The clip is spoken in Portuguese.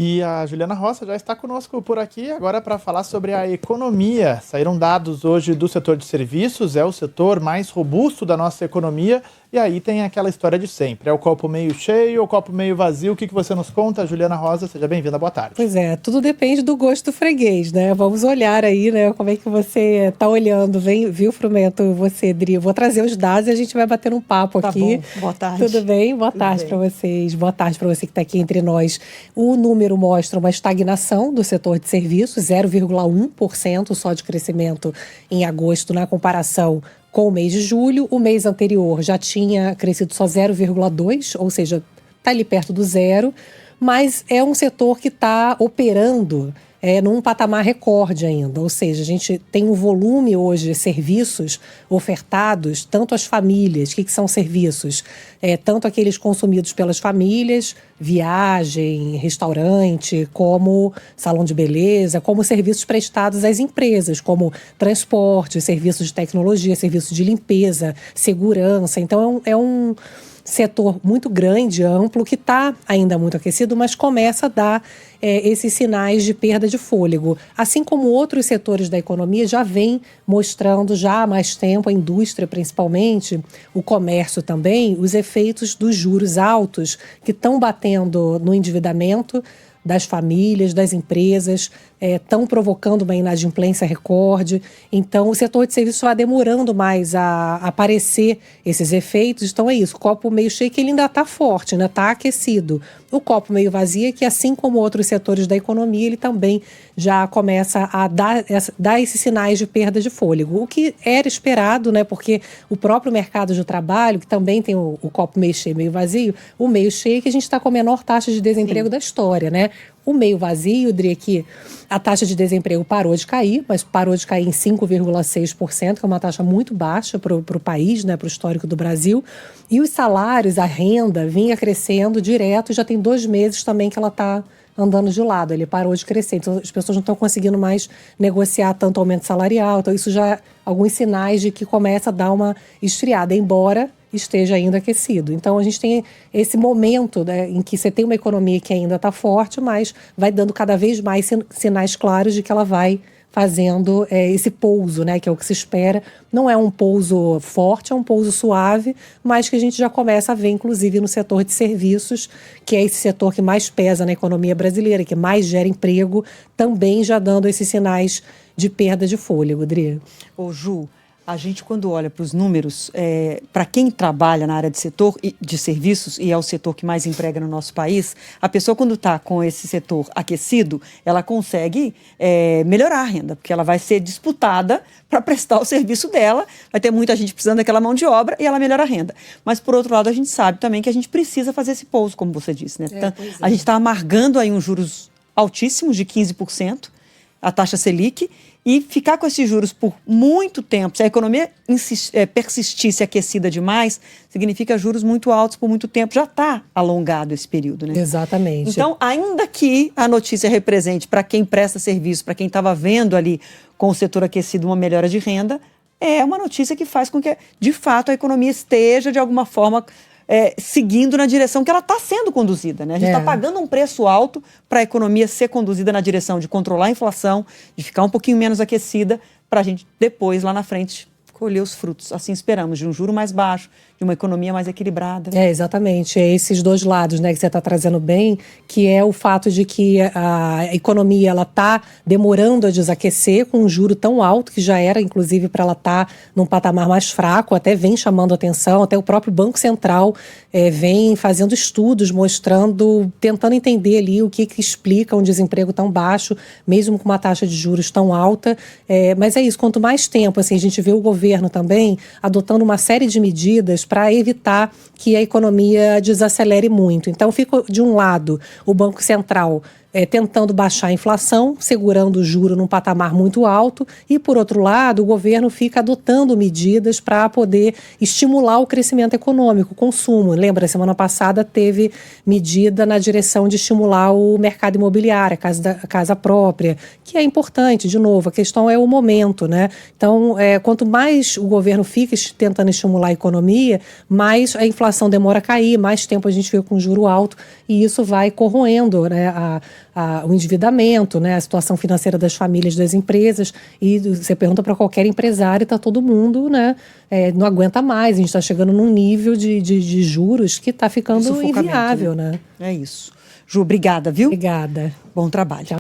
E a Juliana Roça já está conosco por aqui agora para falar sobre a economia. Saíram dados hoje do setor de serviços, é o setor mais robusto da nossa economia. E aí tem aquela história de sempre, é o copo meio cheio ou o copo meio vazio. O que você nos conta, Juliana Rosa? Seja bem-vinda, boa tarde. Pois é, tudo depende do gosto do freguês, né? Vamos olhar aí, né, como é que você está olhando. Viu, Frumento, você, Dri? Eu vou trazer os dados e a gente vai bater um papo aqui. Tá bom, boa tarde. Tudo bem? Boa tarde para vocês. Boa tarde para você que está aqui entre nós. O número mostra uma estagnação do setor de serviços, 0,1% só de crescimento em agosto na comparação com o mês de julho. O mês anterior já tinha crescido só 0,2%, ou seja, está ali perto do zero, mas é um setor que está operando num patamar recorde ainda, ou seja, a gente tem um volume hoje de serviços ofertados, tanto às famílias, o que são serviços? Tanto aqueles consumidos pelas famílias, viagem, restaurante, como salão de beleza, como serviços prestados às empresas, como transporte, serviços de tecnologia, serviços de limpeza, segurança. Então é um setor muito grande, amplo, que está ainda muito aquecido, mas começa a dar esses sinais de perda de fôlego. Assim como outros setores da economia já vem mostrando já há mais tempo, a indústria principalmente, o comércio também, os efeitos dos juros altos que estão batendo no endividamento das famílias, das empresas, estão provocando uma inadimplência recorde. Então, o setor de serviços vai demorando mais a aparecer esses efeitos. Então, é isso. O copo meio cheio que ele ainda está forte, ainda está aquecido. O copo meio vazio é que, assim como outros setores da economia, ele também já começa a dar esses sinais de perda de fôlego. O que era esperado, né? Porque o próprio mercado de trabalho, que também tem o copo meio cheio, meio vazio, o meio cheio é que a gente está com a menor taxa de desemprego da história, né? O meio vazio, eu diria que a taxa de desemprego parou de cair, mas parou de cair em 5,6%, que é uma taxa muito baixa para o país, né, para o histórico do Brasil. E os salários, a renda, vinha crescendo direto, já tem 2 meses também que ela está andando de lado, ele parou de crescer. Então, as pessoas não estão conseguindo mais negociar tanto aumento salarial. Então, isso já é alguns sinais de que começa a dar uma esfriada, embora esteja ainda aquecido. Então, a gente tem esse momento, né, em que você tem uma economia que ainda está forte, mas vai dando cada vez mais sinais claros de que ela vai fazendo esse pouso, né, que é o que se espera. Não é um pouso forte, é um pouso suave, mas que a gente já começa a ver, inclusive, no setor de serviços, que é esse setor que mais pesa na economia brasileira, que mais gera emprego, também já dando esses sinais de perda de fôlego, Dri. Ô, Ju, a gente, quando olha para os números, para quem trabalha na área de setor de serviços, e é o setor que mais emprega no nosso país, a pessoa, quando está com esse setor aquecido, ela consegue melhorar a renda, porque ela vai ser disputada para prestar o serviço dela, vai ter muita gente precisando daquela mão de obra e ela melhora a renda. Mas, por outro lado, a gente sabe também que a gente precisa fazer esse pouso, como você disse, né? A gente está amargando aí uns juros altíssimos, de 15%, a taxa Selic, e ficar com esses juros por muito tempo, se a economia persistisse aquecida demais, significa juros muito altos por muito tempo. Já está alongado esse período, né? Exatamente. Então, ainda que a notícia represente para quem presta serviço, para quem estava vendo ali com o setor aquecido uma melhora de renda, é uma notícia que faz com que, de fato, a economia esteja, de alguma forma, seguindo na direção que ela está sendo conduzida, né? A gente está pagando um preço alto para a economia ser conduzida na direção de controlar a inflação, de ficar um pouquinho menos aquecida, para a gente depois, lá na frente, colher os frutos. Assim esperamos, de um juro mais baixo, de uma economia mais equilibrada. Exatamente. É esses dois lados, né, que você está trazendo bem, que é o fato de que a economia ela está demorando a desaquecer com um juro tão alto, que já era, inclusive, para ela estar num patamar mais fraco, até vem chamando atenção, até o próprio Banco Central vem fazendo estudos, mostrando, tentando entender ali o que explica um desemprego tão baixo, mesmo com uma taxa de juros tão alta. Mas é isso, quanto mais tempo, assim, a gente vê o governo também adotando uma série de medidas para evitar que a economia desacelere muito. Então, fica, de um lado, o Banco Central tentando baixar a inflação, segurando o juro num patamar muito alto, e, por outro lado, o governo fica adotando medidas para poder estimular o crescimento econômico, o consumo. Lembra, semana passada teve medida na direção de estimular o mercado imobiliário, a casa própria, que é importante, de novo, a questão é o momento, né? Então, quanto mais o governo fica tentando estimular a economia, mais a inflação demora a cair, mais tempo a gente fica com juro alto, e isso vai corroendo, né, o endividamento, né, a situação financeira das famílias, das empresas, e você pergunta para qualquer empresário, está todo mundo, né, não aguenta mais, a gente está chegando num nível de juros que está ficando inviável, né? É isso. Ju, obrigada, viu? Obrigada. Bom trabalho. Tchau.